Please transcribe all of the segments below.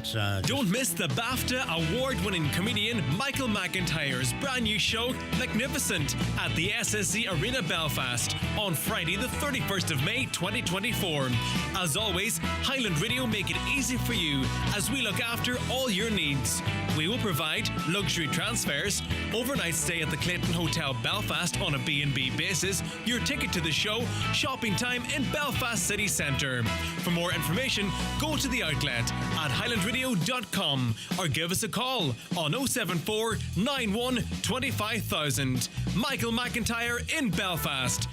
That's Don't miss the BAFTA award-winning comedian Michael McIntyre's brand new show, Magnificent, at the SSE Arena Belfast on Friday the 31st of May 2024. As always, Highland Radio make it easy for you as we look after all your needs. We will provide luxury transfers, overnight stay at the Clayton Hotel Belfast on a B&B basis, your ticket to the show, shopping time in Belfast City Centre. For more information, go to the outlet at highlandradio.com or give us a call on 074 91 25000. Michael McIntyre in Belfast.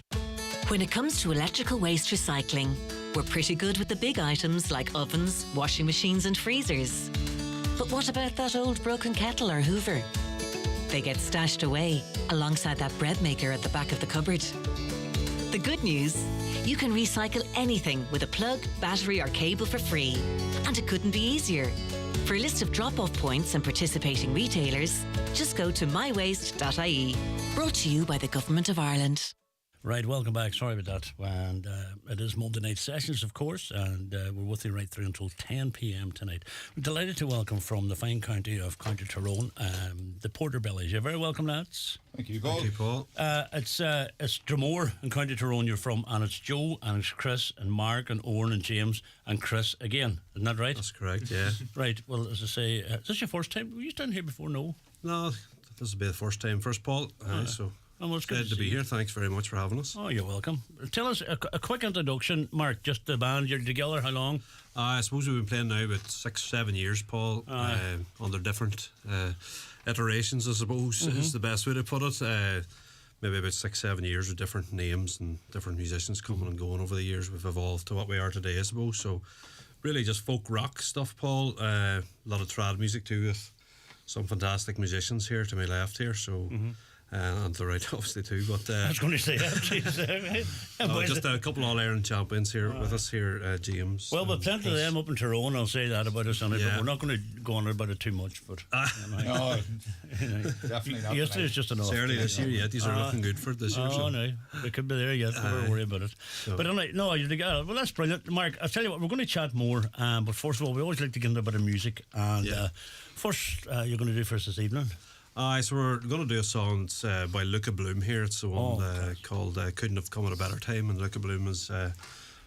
When it comes to electrical waste recycling, we're pretty good with the big items like ovens, washing machines and freezers. But what about that old broken kettle or hoover? They get stashed away alongside that bread maker at the back of the cupboard. The good news, you can recycle anything with a plug, battery or cable for free. And it couldn't be easier. For a list of drop-off points and participating retailers, just go to mywaste.ie. Brought to you by the Government of Ireland. right. Welcome back. Sorry about that. And it is Monday Night Sessions, of course, and we're with you right through until 10 p.m. tonight. We're delighted to welcome from the fine county of County Tyrone, the Porterbellys. You're very welcome, lads. Thank you, Paul. Thank you, Paul. It's Dromore in County Tyrone you're from, and it's Joe and it's Chris and Mark and Owen and James and Chris again. Isn't that right? That's correct, yeah. Right. Well, as I say, is this your first time? Were you down here before? No. No, this will be the first time for us, Paul. So well, it's glad to be here. Thanks very much for having us. Oh, you're welcome. Tell us a quick introduction, Mark. Just the band. You're together how long? I suppose we've been playing now about 6-7 years, Paul, under different iterations, I suppose, is the best way to put it. Maybe about 6-7 years with different names and different musicians coming and going over the years. We've evolved to what we are today, I suppose. So really just folk rock stuff, Paul. A lot of trad music too, with some fantastic musicians here to my left here. So and to the right, obviously too. But I was going to say that. just a couple All-Ireland champions here with us here, James. Well, but plenty of them up in Tyrone. I'll say that about us, but we're not going to go on about it too much. But No, definitely not. Yesterday is just enough. It's early this year yet. These are looking good for it this year. Oh, So. no. We could be there yet. Don't worry about it. But anyway, no, you're together. Well, that's brilliant. Mark, I'll tell you what, we're going to chat more. But first of all, we always like to get into a bit of music. And first, you're going to do for us this evening. So we're going to do a song by Luca Bloom here. It's the one called Couldn't Have Come at a Better Time. And Luca Bloom is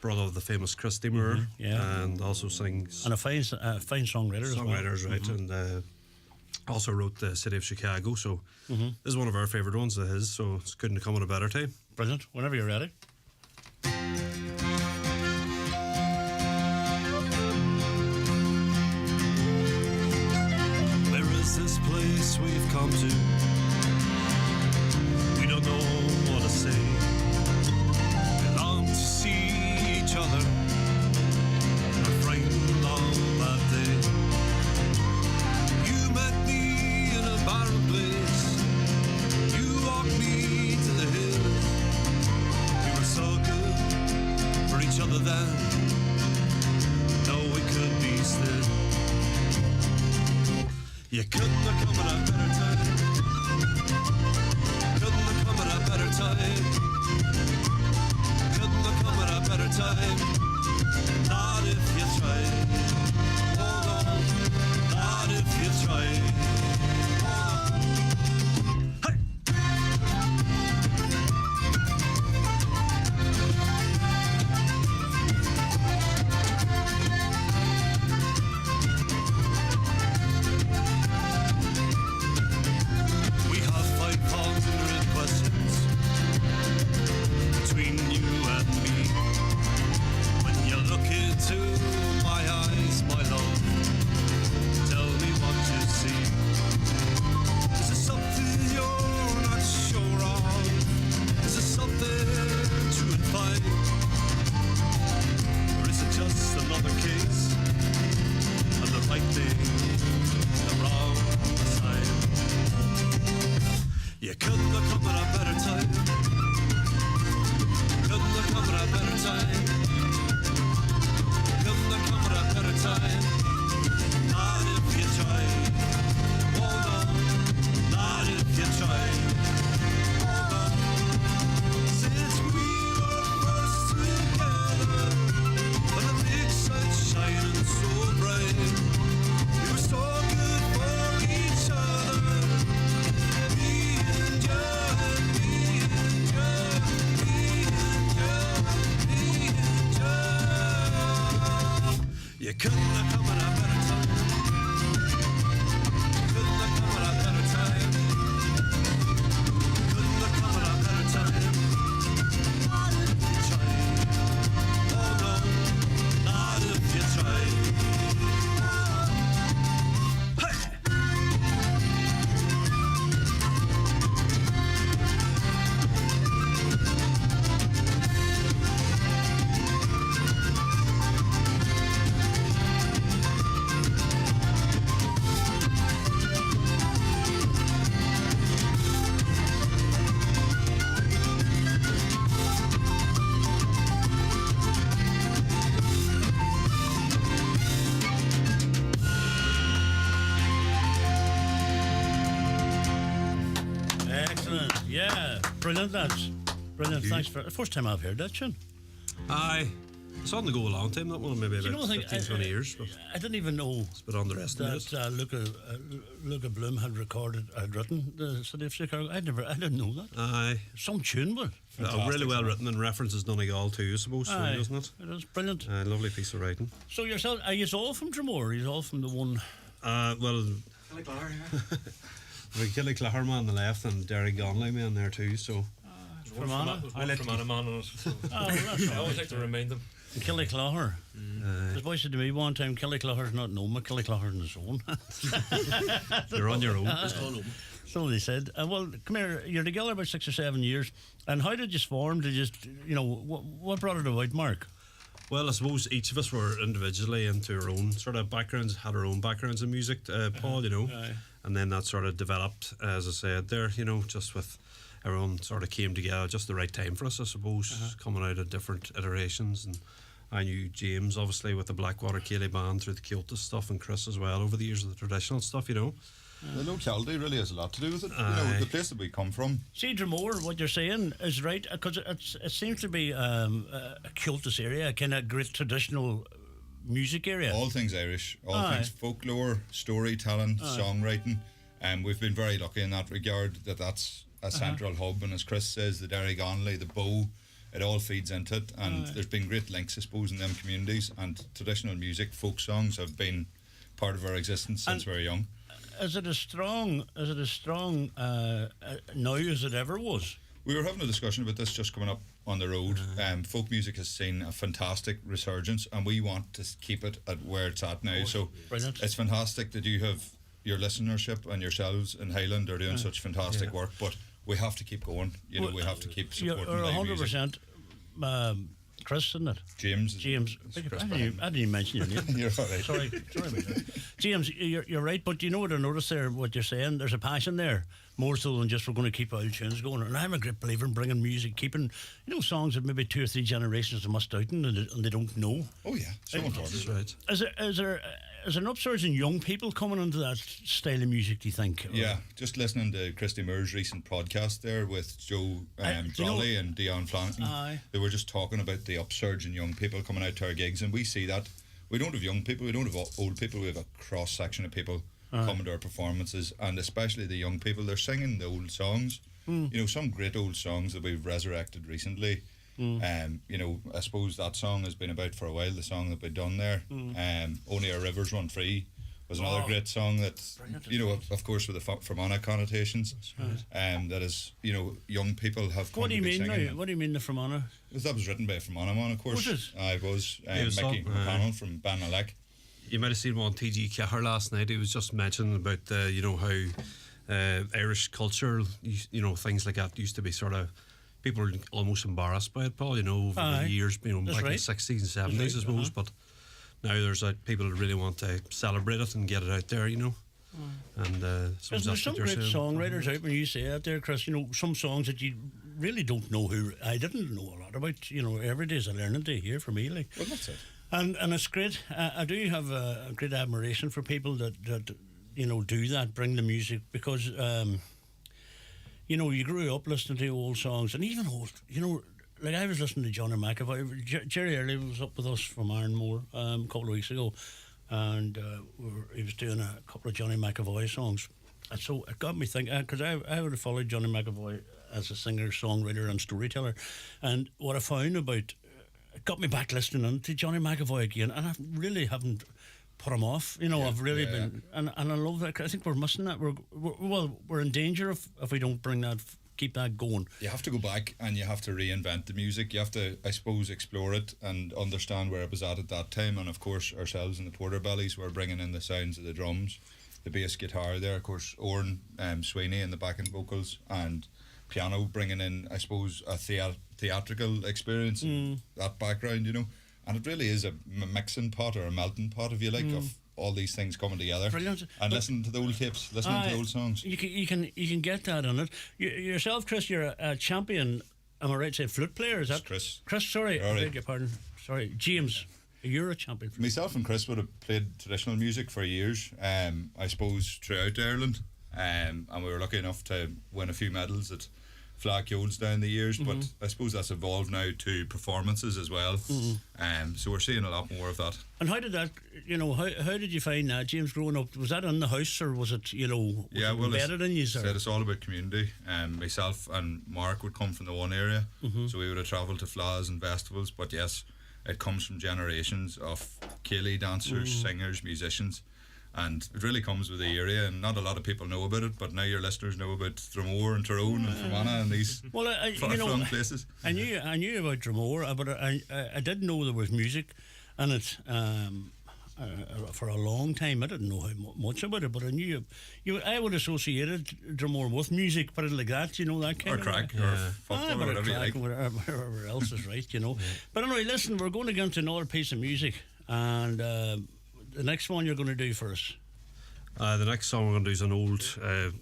brother of the famous Chris Moore, and also sings... And a fine songwriter as well. Songwriters, right. And also wrote The City of Chicago. So this is one of our favourite ones of his. So it couldn't have come at a better time. Brilliant. Whenever you're ready. This place we've come to, we don't know what to say. We long to see each other, we're frightened on that day. You met me in a barren place, you walked me to the hill. We were so good for each other then, no we could be still. You couldn't have come at a better time. Couldn't have come at a better time. Couldn't have come at a better time. Not if you tried. Oh no, not if you tried. Hey! Between you and me, when you look into my eyes. Couldn't have come at a better time. Couldn't have come at a better time. Couldn't have come at a better time. Not if you tried. Oh no, not if you tried. Hey! Excellent. Yeah. Brilliant, lads. Brilliant. Thanks for the first time I've heard that tune. Aye. It's on the go a long time, that one, maybe Do you about know, 15, 20 years. But I didn't even know it's a bit underestimated. that Luca Bloom had written the City of Chicago. I didn't know that. Aye. Some tune, but Really well written and references Donegal too, I suppose, so, aye, doesn't it? it is brilliant. Lovely piece of writing. So yourself, are you all from Dromore? Are you all from the one? Well, Killyclahar man on the left and Derry Gonley man there too, so From Anna? I let man on it. So Oh, well, that's I always like to remind them. Killyclahar. His boy said to me one time, Killyclahar's not Noma, Killyclahar's on his own. you're on your own. So they said. Well, come here, you're together about 6 or 7 years. And how did you form? Did you, what brought it about, Mark? Well, I suppose each of us were individually into our own sort of backgrounds, had our own backgrounds in music, Paul, Aye. and then that sort of developed, as I said there, just with everyone sort of came together just the right time for us, I suppose, coming out of different iterations. And I knew James, obviously, with the Blackwater Ceilidh band through the Kiltus stuff, and Chris as well over the years of the traditional stuff, The locality really has a lot to do with it. The place that we come from. See, Dromore, what you're saying is right, because it seems to be a cultus area, a kind of great traditional music area. All things Irish, all Aye. things folklore, storytelling, songwriting. And we've been very lucky in that regard that's a central hub. And as Chris says, the Derry Gonley, the Bow, it all feeds into it. And there's been great links, I suppose, in them communities. And traditional music, folk songs have been part of our existence since we were young. Is it as strong now as it ever was? We were having a discussion about this just coming up on the road. Folk music has seen a fantastic resurgence, and we want to keep it at where it's at now. So brilliant. it's fantastic that you have your listenership and yourselves in Highland are doing such fantastic work, but we have to keep going. We have to keep supporting You're live music. 100%. Chris, isn't it? James. I didn't even mention your name. You're all right. Sorry about that. James, you're right, but you know what I noticed there, what you're saying? There's a passion there, more so than just we're going to keep old tunes going. And I'm a great believer in bringing music, keeping, songs that maybe 2 or 3 generations have missed out on and they don't know. Oh yeah, so important. That's right. Is there an upsurge in young people coming into that style of music, do you think? Yeah, just listening to Christy Moore's recent podcast there with Joe do you Brawley and Dion Flanagan. Aye. They were just talking about the upsurge in young people coming out to our gigs, and we see that. We don't have young people, we don't have old people, we have a cross section of people coming to our performances, and especially the young people, they're singing the old songs. Some great old songs that we've resurrected recently. I suppose that song has been about for a while, the song that we've done there. Only Our Rivers Run Free was another great song that, of course with the Fermanagh connotations. That is, young people have come What do you to be mean singing. now? What do you mean the Fermanagh? That was written by a Fermanagh man, of course. Was it? I was was Mickey on- McConnell from Banalek. You might have seen one on TG Cahir last night. He was just mentioning about how Irish culture, things like that used to be sort of, people were almost embarrassed by it, Paul, over Aye. the years, That's back in right. the 60s and 70s, right, I suppose. But now there's people that really want to celebrate it and get it out there, And There's that's some what you're great saying. songwriters out when you say that there, Chris. Some songs that you really don't know who. I didn't know a lot about. Every day's a learning day here for me. Like. Well, that's it. And it's great. I do have a great admiration for people that do that, bring the music, because you grew up listening to old songs, and even old, like I was listening to Johnny McAvoy. Jerry Early was up with us from Ironmore a couple of weeks ago, and he was doing a couple of Johnny McAvoy songs. And so it got me thinking, because I would have followed Johnny McAvoy as a singer, songwriter and storyteller. And what I found about got me back listening to Johnny McAvoy again, and I really haven't put him off. You know, I've really been, and I love that. I think we're missing that. We're in danger if we don't bring that, keep that going. You have to go back and you have to reinvent the music. You have to, I suppose, explore it and understand where it was at that time. And of course, ourselves in the PorterBellys were bringing in the sounds of the drums, the bass guitar there, of course, Oren Sweeney in the backing vocals, and piano, bringing in, I suppose, a theatrical experience, that background, you know. And it really is a mixing pot or a melting pot, if you like, of all these things coming together. Brilliant. And listen to the old tapes, listening to the old songs. You can get that on it. Yourself, Chris, you're a champion. Am I right to say flute player? Is that Chris? Chris, sorry, I Right. beg your pardon. Sorry, James. You're a champion. Myself and Chris would have played traditional music for years, I suppose, throughout Ireland, and we were lucky enough to win a few medals at Flag Yoles down the years, but I suppose that's evolved now to performances as well, so we're seeing a lot more of that. And how did that, how did you find that, James, growing up? Was that in the house, or was it, embedded in you, sir? Said it's all about community. Myself and Mark would come from the one area, so we would have travelled to flahs and festivals, but yes, it comes from generations of ceilidh dancers, singers, musicians, and it really comes with the area, and not a lot of people know about it, but now your listeners know about Dromore and Tyrone and Fermanagh and these far-flung places. I knew about Dromore, but I didn't know there was music in it for a long time. I didn't know how much about it, but I knew I would associate Dromore with music, put it like that, that kind Or of crack, or football, or whatever you like. Whatever else is right, But anyway, listen, we're going to get into another piece of music, and the next one you're going to do for us. The next song we're going to do is an old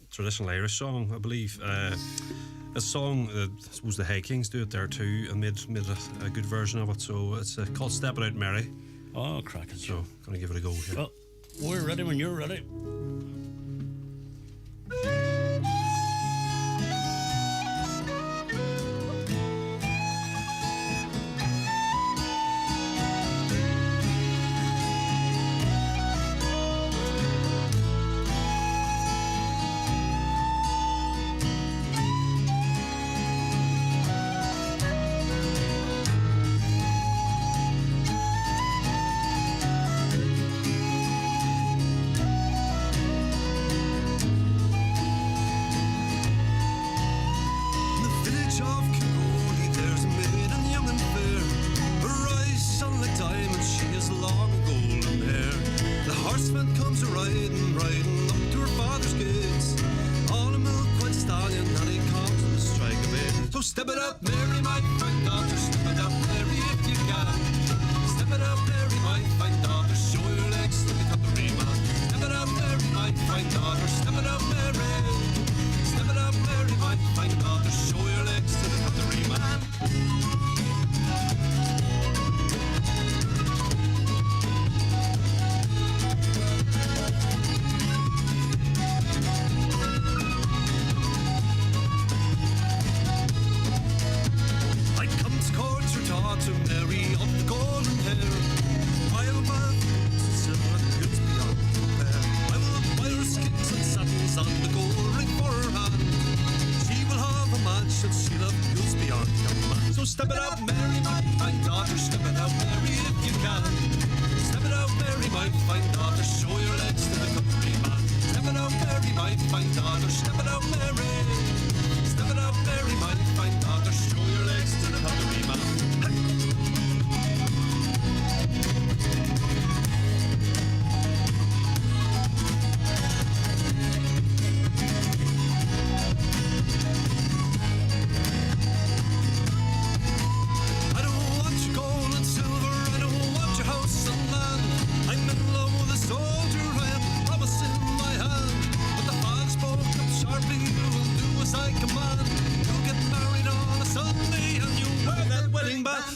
traditional Irish song, I believe. A song, I suppose the Hay Kings do it there too, and made a good version of it. So it's called Stepping Out Mary. Oh, cracking. So, going to give it a go here. Well, we're ready when you're ready. Step it up, Mary, my fine daughter. Step it up, Mary, if you can. Step it up, Mary, my fine daughter. Show your legs to the cutlery man. Step it up, Mary, my fine daughter. Step it up, Mary. Step it up, Mary, my fine daughter. Show your legs to the cutlery man. To Mary of the golden hair, I have a bath and silver and goods beyond compare. I will have wires, kicks and saddles and the gold ring for her hand. She will have a mansion, she'll have goods beyond command. So step it up, Mary, my fine daughter. Step it up, Mary, if you can. Step it up, Mary, my fine daughter. Show your legs to the country man. Step it up, Mary, my fine daughter. Step it up, Mary. Step it up, Mary, my fine daughter. Show your legs to the country man.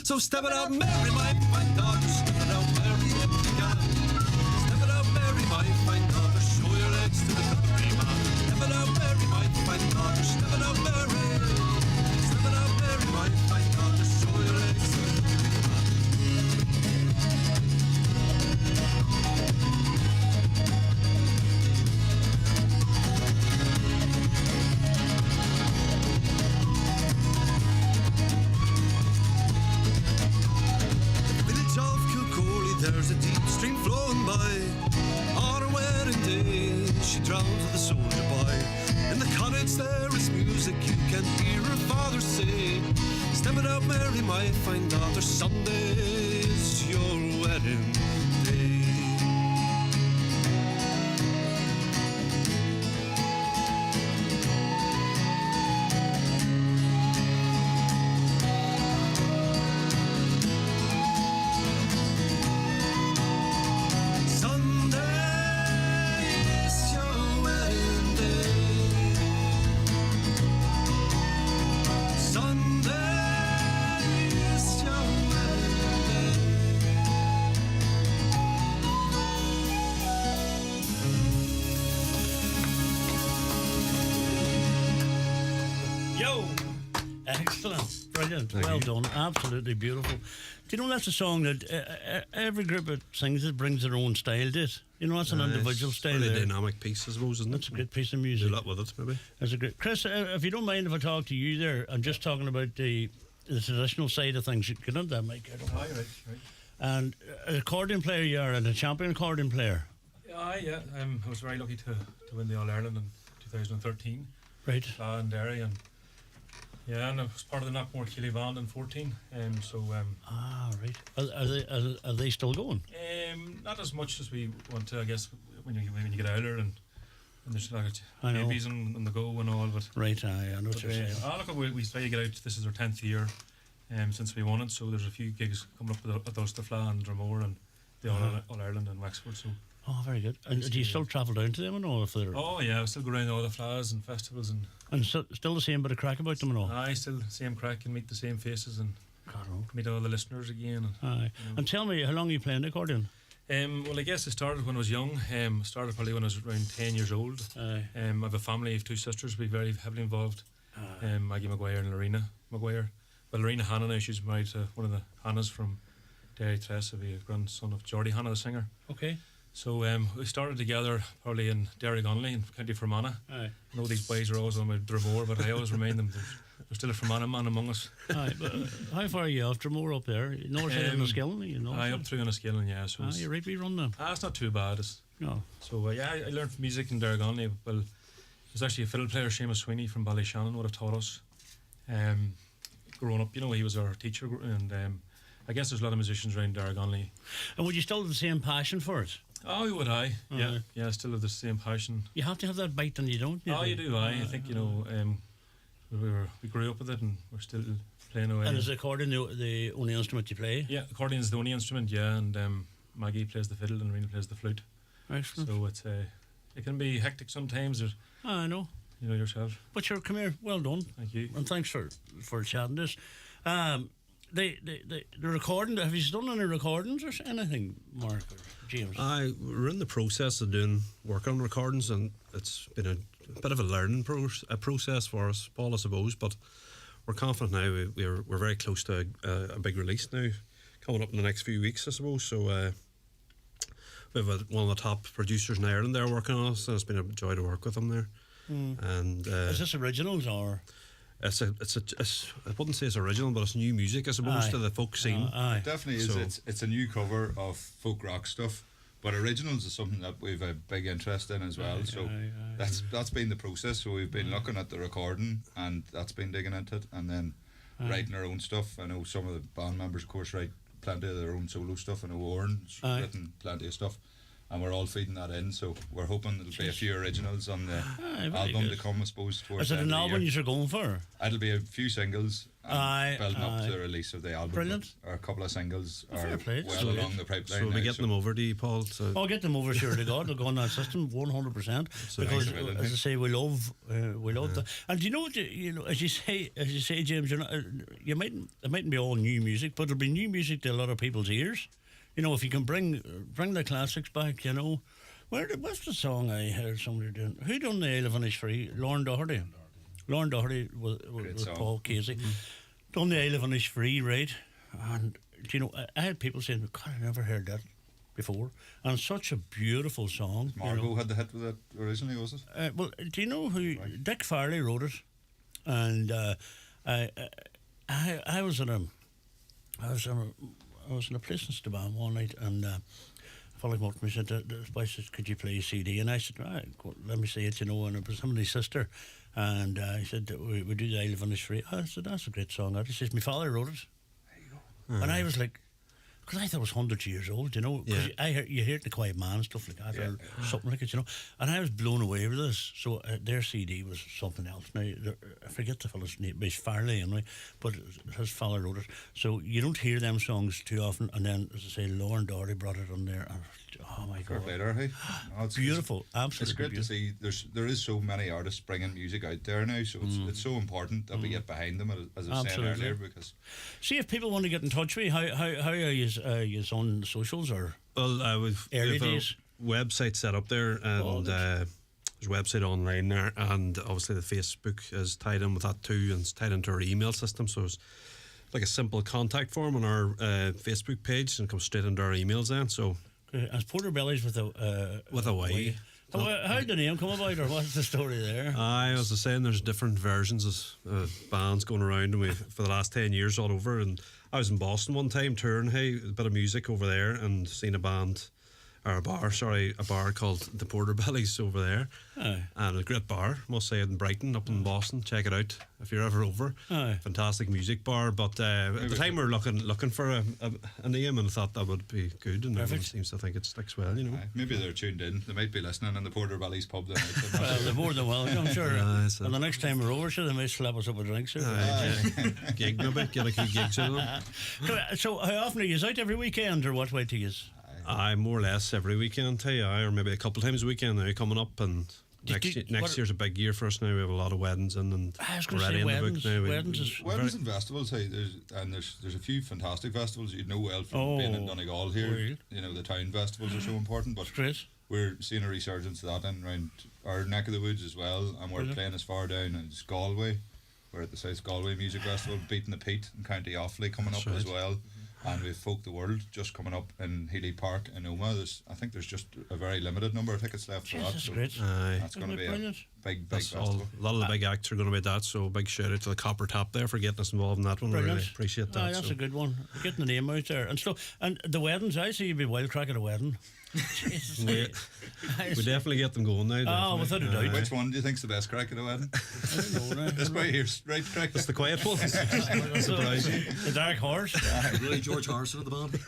So step it up, Mary, my fine daughter. Step it up, Mary, if you can. Step it up, Mary, my fine daughter. Show your legs to the country man. Step it up, Mary, my fine daughter. Step it up, Mary. Step it up, Mary, my fine daughter. Show your legs to the country man. drowns with a soldier boy. In the cottage there is music, you can hear her father say, step it out, Mary, my fine daughter, Sunday is your wedding day. Yo! Excellent. Brilliant. Well done. Absolutely beautiful. Do you know that's a song that every group that sings it brings their own style to it? You know, that's an individual style. Really there. dynamic piece, I suppose, isn't it? That's a great piece of music. Do a lot with it, maybe. That's a great. Chris, if you don't mind if I talk to you there, I'm just talking about the traditional side of things. You get on that mic. Right. And an accordion player you are, and a champion accordion player. Yeah. I was very lucky to win the All Ireland in 2013. Right. In Derry, and I was part of the Knockmore Keeley band in 14. Right. Are they still going? Not as much as we want to, I guess, when you get older and there's like I know. babies on the go and all. But Right. I know what you're saying. look, we try to get out. This is our 10th year since we won it, so there's a few gigs coming up at Ulsterfla and Dromore and the All Ireland and Wexford. So. Oh, very good. And do you still travel down to them and all if they're... Oh yeah, I still go around all the flags and festivals and still the same bit of crack about them and all? I still same crack and meet the same faces and God, no. meet all the listeners again. Aye. And tell me, how long are you playing the accordion? Well, I guess it started when I was young. Started probably when I was around 10 years old. Aye. I have a family, I have two sisters, we very heavily involved. Maggie Maguire and Lorena Maguire. Well, Lorena Hanna now, she's married to one of the Hannas from Derry Tress, a grandson of Geordie Hanna, the singer. Okay. So we started together probably in Derry Gonley in County Fermanagh. Aye. I know these boys are always on my Dromore, but I always remind them there's still a Fermanagh man among us. Aye, but how far are you off Dromore up there? North side of Enniskillen? You know? Up through Enniskillen, yeah. So You're right, we run them. it's not too bad. No. So I learned music in Derry Gonley. Well, there's actually a fiddle player, Seamus Sweeney from Ballyshannon, would have taught us. Growing up, he was our teacher, and I guess there's a lot of musicians around Derry Gonley. And would you still have the same passion for it? Oh, would I? Yeah, I still have the same passion. You have to have that bite and you don't. You do. I think we grew up with it and we're still playing away. And is the accordion the only instrument you play? Yeah, accordion is the only instrument. Yeah, and Maggie plays the fiddle and Rena plays the flute. Excellent. So it's it can be hectic sometimes. I know. You know yourself. But sure, come here. Well done. Thank you. And thanks for chatting this. The recording. Have you done any recordings or anything, Mark or James? We're in the process of doing work on recordings, and it's been a bit of a learning process for us, Paul, I suppose. But we're confident now. We're very close to a big release now, coming up in the next few weeks, I suppose. So we have one of the top producers in Ireland there working on us, and it's been a joy to work with them there. And is this originals or? It's I wouldn't say it's original, but it's new music, I suppose, to the folk scene. Aye. It definitely is. It's a new cover of folk rock stuff, but originals is something that we've a big interest in as well. So that's been the process. So we've been looking at the recording, and that's been digging into it, and then writing our own stuff. I know some of the band members, of course, write plenty of their own solo stuff. I know Oren's written plenty of stuff, and we're all feeding that in. So we're hoping there'll be a few originals on the album to come, I suppose. Is it an album you're going for? It'll be a few singles building up to the release of the album. Brilliant. Or a couple of singles Fair are play. well So along the pipeline. So we'll be getting them over to you, Paul. I'll get them over, sure to God. They'll go on that system 100%. Because, as I say, we love that. And do you know what? As you say, James, it mightn't be all new music, but it'll be new music to a lot of people's ears. If you can bring the classics back, what's the song I heard somebody doing? Who done the Isle of Innisfree? Lorne Doherty. Lorne Doherty with Paul Casey. Done the Isle of Innisfree, right? And I had people saying, God, I never heard that before. And such a beautiful song. Margot had the hit with it originally, was it? Well, do you know who? Right. Dick Farley wrote it, and I was in a place in Staban one night, and Pollock Morton, he said, the boy said, could you play a CD? And I said, right, let me see it, you know, and it was somebody's sister. And he said, we do the I Live on the Street. I said, that's a great song. He says, my father wrote it. There you go. And I was like, because I thought it was hundreds of years old, you know. Because you hear it in the Quiet Man and stuff like that, or something like it, you know. And I was blown away with this. So their CD was something else. Now, I forget the fellow's name, but it's Farley anyway, but his father wrote it. So you don't hear them songs too often. And then, as I say, Lauren Doherty brought it on there. And, oh my God. Fair play to her, hey? No, it's beautiful, absolutely. It's great beautiful. to see there is so many artists bringing music out there now, so it's so important that we get behind them, as I was saying earlier, because... See, if people want to get in touch with you, how are you on the socials, or we've early a days? website set up there, and there's a website online there, and obviously the Facebook is tied in with that too, and it's tied into our email system, so it's like a simple contact form on our Facebook page, and it comes straight into our emails then. So as PorterBellys with a Y. How did the name come about, or what's the story there? As I was saying, there's different versions of bands going around, and for the last 10 years all over. And I was in Boston one time touring, a bit of music over there, and seen a bar called the PorterBellys over there. Aye. And a great bar, must say, in Brighton, up in Boston. Check it out if you're ever over. Aye. Fantastic music bar. But at the time we were looking for a name, and I thought that would be good, and everyone seems to think it sticks well, you know. Maybe they're tuned in. They might be listening in the PorterBellys pub then. Well, they're more than welcome, I'm sure. And the next time we're over, sure, they might slap us up a drink. Gig maybe, get a few gigs in them. So how often are you out, every weekend, or what way do you use? More or less every weekend, or maybe a couple of times a weekend now coming up, and next year's a big year for us now. We have a lot of weddings in, and we're ready in the book now. Weddings and festivals, there's a few fantastic festivals you'd know well from being in Donegal here. You know, the town festivals are so important, but we're seeing a resurgence of that in around our neck of the woods as well, and we're playing as far down as Galway. We're at the South Galway Music Festival, beating the Pete in County Offaly coming up as well. And we've Folk the World just coming up in Healy Park in Oma. I think there's just a very limited number of tickets left for that. That's great. That's going to be a big festival. A lot of the big acts are going to be at that, so big shout out to the Copper Tap there for getting us involved in that one. Brilliant. I really appreciate that. That's a good one. Getting the name out there. And the weddings, I see you'd be wild crack at a wedding. we definitely get them going now. Without a doubt. Which one do you think's the best crack at a wedding? I don't know. This way here's right crack. It's the quiet one. The Dark Horse. Really George Harrison at the band.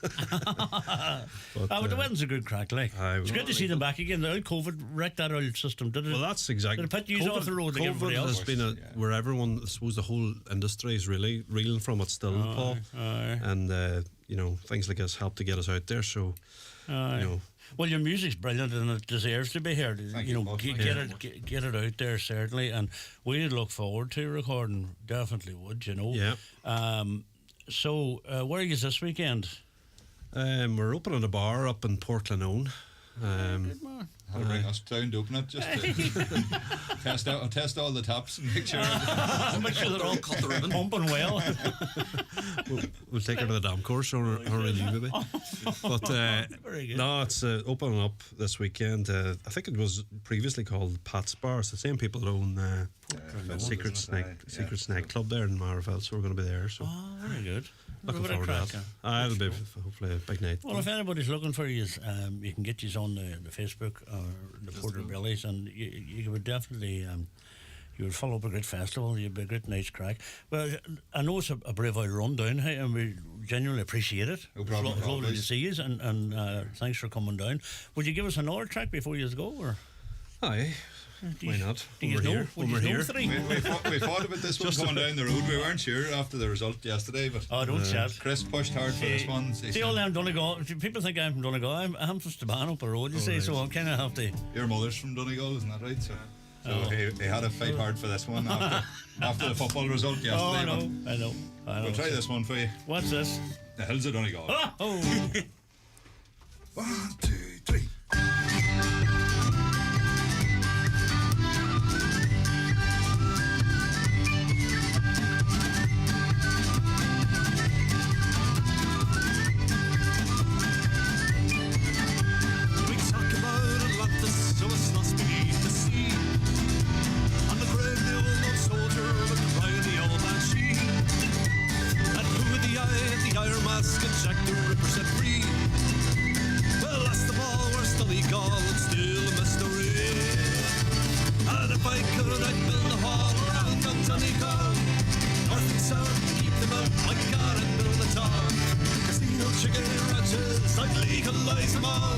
But the wedding's a good crack, like. It's good to see them back again. The old COVID wrecked that old system, did it? Well, that's exactly. Did it put you off the road like everybody else? COVID has been where everyone, I suppose the whole industry is really reeling from it still, Paul. And, things like this help to get us out there, so, Well, your music's brilliant and it deserves to be heard. Get it out there, certainly. And we'd look forward to recording, definitely would, Yeah. So, where are you this weekend? We're opening a bar up in Port Lanone. Good man. That'll bring us down to open it, just to test all the taps and make sure they're all cut the ribbon, pumping well. We'll take her to the dam course or review maybe. But no, it's opening up this weekend. I think it was previously called Pat's Bar. It's the same people that own Secret Snake Club there in Marfell, so we're going to be there. So very good. Looking forward to that. It'll be hopefully a big night. Well, if anybody's looking for you, you can get you on the Facebook or the PorterBellys, and you would definitely you would follow up a great festival. You'd be a great night's crack. But I know it's a brave old rundown, hey, and we genuinely appreciate it. No problem. It's lovely to see you, and thanks for coming down. Would you give us another track before you go, or? Aye. Why not? We're here. We thought about this one coming down the road. We weren't sure after the result yesterday, but don't chat. Chris pushed hard for this one. See, all I'm Donegal. People think I'm from Donegal. I'm from Staban up the road. You see, so I kind of have to. Your mother's from Donegal, isn't that right? So he had to fight hard for this one after the football result yesterday. I know. We'll try this one for you. What's this? The Hills of Donegal. 1, 2, 3. Jack the Ripper set free. Well, that's the ball. if I could, I'd build a wall around Donegal. North and south, keep them out. My God, I'd build a town. Casino, chicken ranches, I'd legalize them all.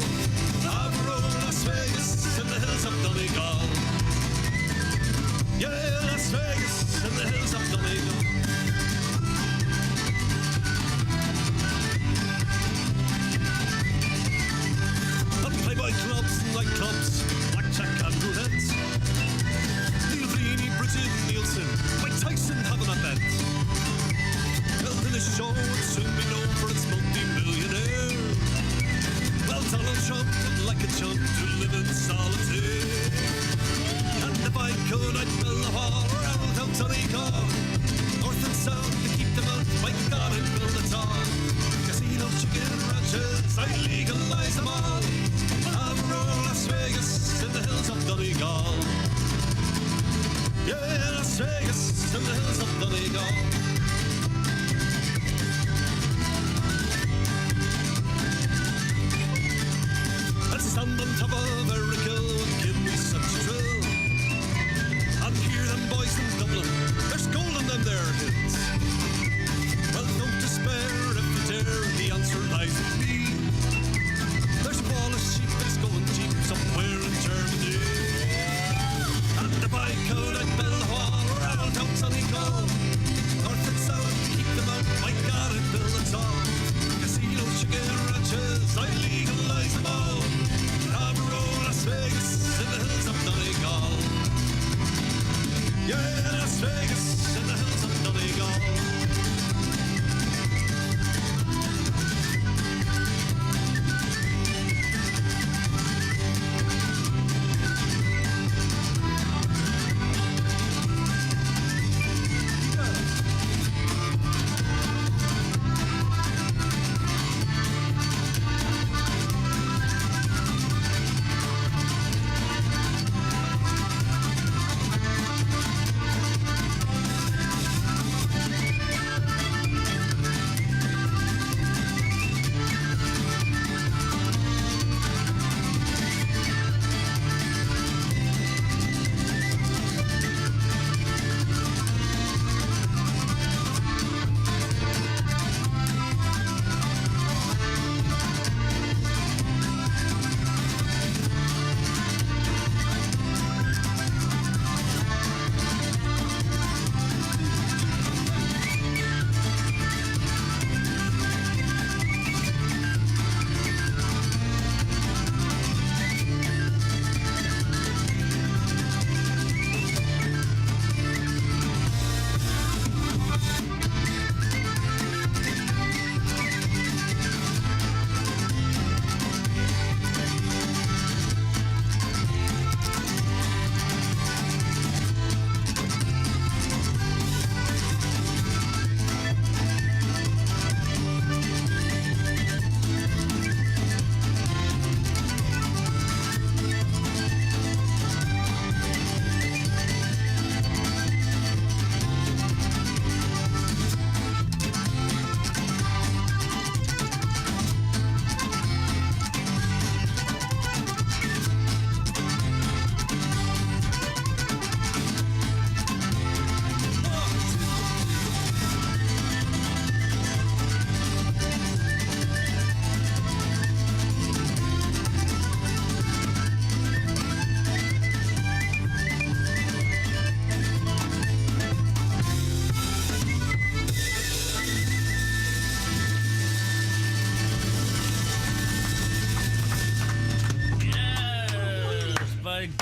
Avro, Las Vegas, in the hills of Donegal. Yeah, Las Vegas, in the hills of Donegal. Playboy clubs and nightclubs, blackjack and roulette. Neil Freeney, Bridget Nielsen, Mike Tyson having a bet. Well, this show would soon be known for its multi-millionaire. Well, Donald Trump would like a chunk to live in solitude. And if I could, I'd build a wall around Donegal. North and south to keep them out, my God, I'd build a town. Casino, chicken ranches, I'd legalize them all. Las Vegas, in the hills of Donegal. Yeah, Las Vegas, in the hills of Donegal. I'd stand on top of every hill and give me such a thrill. I'd hear them boys in Dublin, there's gold in them there hills. Well, don't despair if you dare, the answer lies with me. There's a ball of sheep that's going cheap somewhere in Germany. And if I could, I'd build a wall around Donegal. North and south, keep them out, my God, I'd build a town. Casino, chicken ranches, I'd legalize them all. Avro, Las Vegas, in the hills of Donegal. Yeah, Las Vegas, in the hills of Donegal.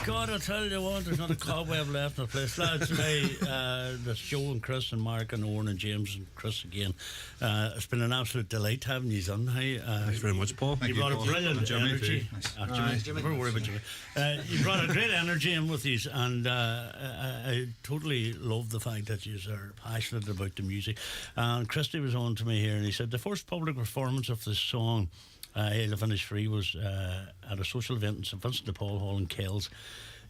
God, I tell you what, there's not a cobweb left in the place. Lads, that's Joe and Chris and Mark and Owen and James and Chris again. It's been an absolute delight having you on. Thanks very much, Paul. You brought a brilliant energy. Jimmy. Never worry about Jimmy. You brought a great energy in with you, and I totally love the fact that you are passionate about the music. And Christy was on to me here, and he said the first public performance of this song, Hail the Finish Free, was at a social event in St Vincent de Paul Hall in Kells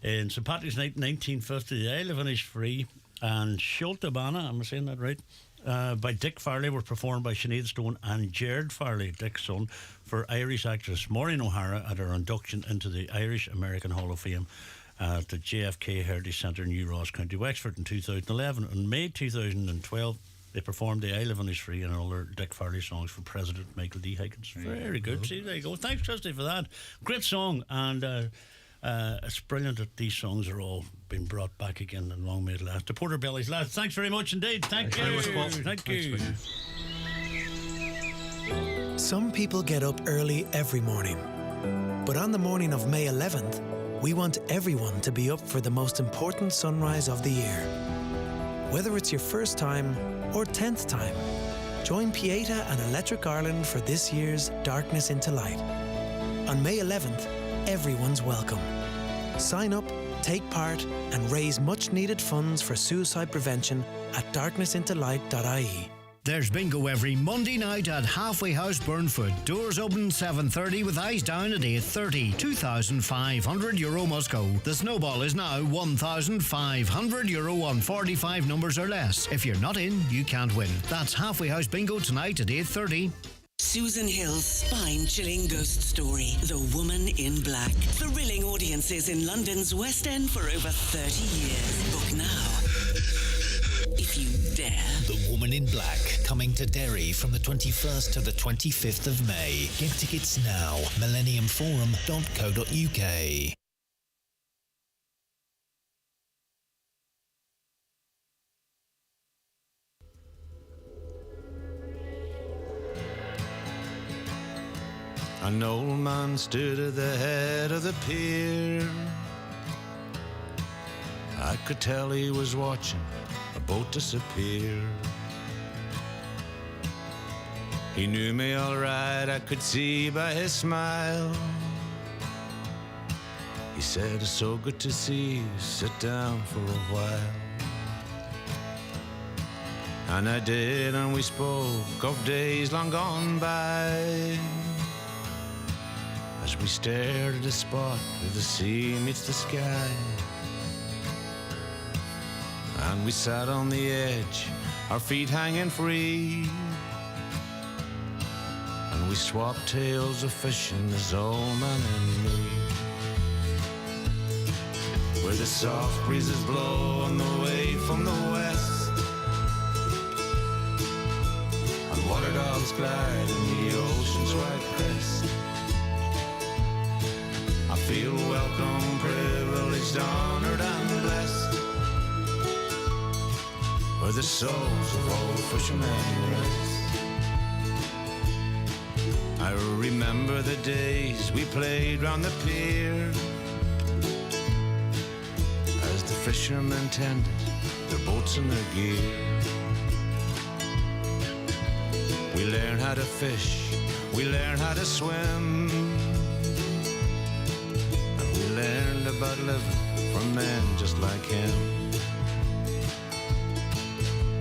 in St Patrick's Night 1950. The Hail the Finish Free and Schulte Bana, am I saying that right? By Dick Farley were performed by Sinead Stone and Jared Farley, Dick's son, for Irish actress Maureen O'Hara at her induction into the Irish American Hall of Fame. at the JFK Heritage Centre, New Ross, County Wexford in 2011. In May 2012, they performed the I Live on Is Free and all their Dick Farley songs for President Michael D. Higgins. Very good. See, there you go. Thanks, Christy, for that. Great song, and it's brilliant that these songs are all being brought back again and long may it last. The PorterBellys, lads, thanks very much indeed. Thank you. Thank you. Some people get up early every morning. But on the morning of May 11th, we want everyone to be up for the most important sunrise of the year. Whether it's your first time or 10th time, join Pieta and Electric Ireland for this year's Darkness into Light. On May 11th, everyone's welcome. Sign up, take part, and raise much-needed funds for suicide prevention at darknessintolight.ie. There's bingo every Monday night at Halfway House Burnfoot. Doors open 7:30 with eyes down at 8:30. €2,500 must go. The snowball is now €1,500 on 45 numbers or less. If you're not in, you can't win. That's Halfway House Bingo tonight at 8:30. Susan Hill's spine-chilling ghost story, The Woman in Black. Thrilling audiences in London's West End for over 30 years. Book now, if you dare. The Woman in Black, coming to Derry from the 21st to the 25th of May. Get tickets now, millenniumforum.co.uk. An old man stood at the head of the pier. I could tell he was watching a boat disappear. He knew me all right, I could see by his smile. He said, it's so good to see you, sit down for a while. And I did, and we spoke of days long gone by, as we stared at a spot where the sea meets the sky. And we sat on the edge, our feet hanging free, and we swapped tales of fishing, this old man and me. Where the soft breezes blow on the way from the west, and water dogs glide in the ocean's white crest. I feel welcome, privileged, honored and blessed, where the souls of old fishermen rest. I remember the days we played round the pier, as the fishermen tended their boats and their gear. We learned how to fish, we learned how to swim, learned about living from men just like him.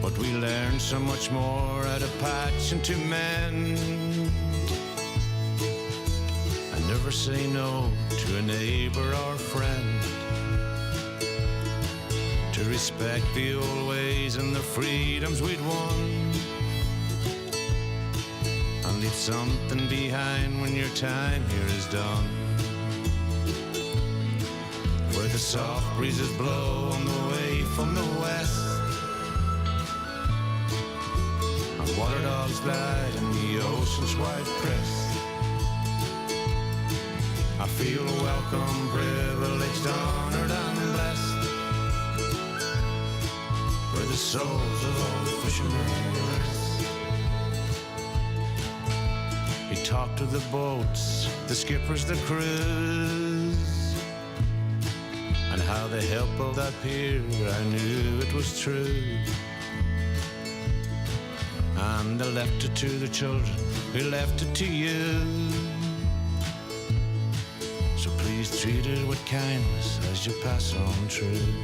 But we learned so much more how to patch into men, and never say no to a neighbour or friend, to respect the old ways and the freedoms we'd won, and leave something behind when your time here is done. Where the soft breezes blow on the way from the west, and water dogs glide in the ocean's white crest. I feel welcome, privileged, honored and blessed, where the souls of old fishermen rest. He talked to the boats, the skippers, the crews, and how they helped build that pier. I knew it was true. And I left it to the children, we left it to you. So please treat it with kindness as you pass on through.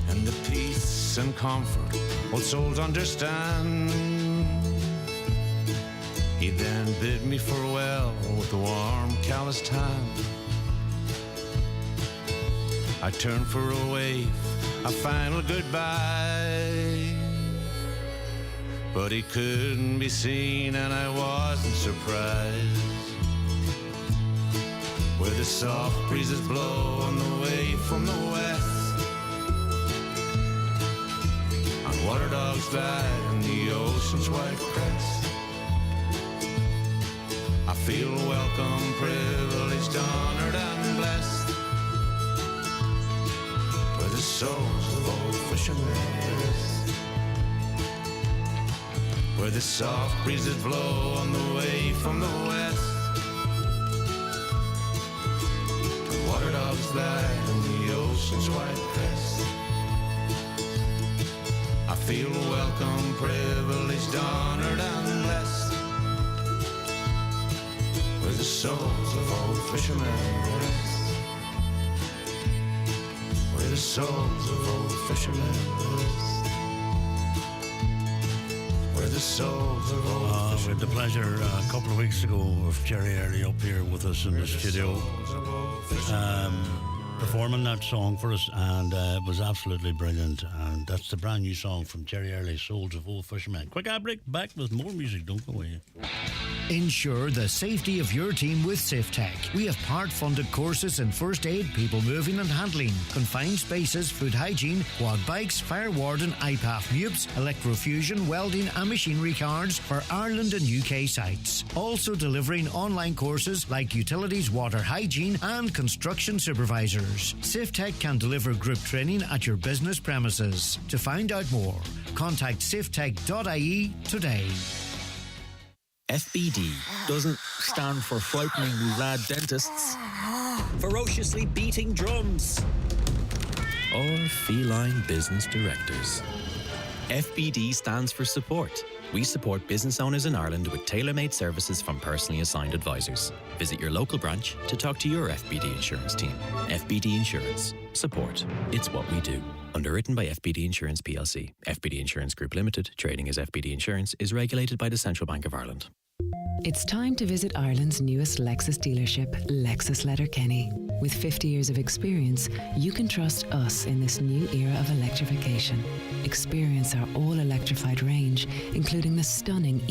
And the peace and comfort old souls understand. He then bid me farewell with a warm, calloused hand. I turned for a wave, a final goodbye, but he couldn't be seen and I wasn't surprised. where the soft breezes blow on the way from the west, and water dogs glide in the ocean's white crest. I feel welcome, privileged, honored and blessed, where the souls of old fishermen rest, where the soft breezes blow on the way from the west, and water dogs glide in the ocean's white crest. I feel welcome, privileged, honored and blessed, where the souls of old fishermen rest, where the souls of old fishermen rest, where the souls of old fishermen. We had the pleasure a couple of weeks ago of Jerry Early up here with us in the studio, performing that song for us, and it was absolutely brilliant. And that's the brand new song from Jerry Early, Souls of Old Fishermen. Quick ad break, back with more music. Don't go away. Ensure the safety of your team with SafeTech. We have part-funded courses in first aid, people moving and handling, confined spaces, food hygiene, quad bikes, fire warden, IPAF MUPS, electrofusion, welding and machinery cards for Ireland and UK sites. Also delivering online courses like utilities, water hygiene and construction supervisors. SafeTech can deliver group training at your business premises. To find out more, contact safetech.ie today. FBD doesn't stand for frighteningly rad dentists, ferociously beating drums, or feline business directors. FBD stands for support. We support business owners in Ireland with tailor-made services from personally assigned advisors. Visit your local branch to talk to your FBD insurance team. FBD Insurance. Support. It's what we do. Underwritten by FBD Insurance plc. FBD Insurance Group Limited, trading as FBD Insurance, is regulated by the Central Bank of Ireland. It's time to visit Ireland's newest Lexus dealership, Lexus Letterkenny. With 50 years of experience, you can trust us in this new era of electrification. Experience our all-electrified range, including the stunning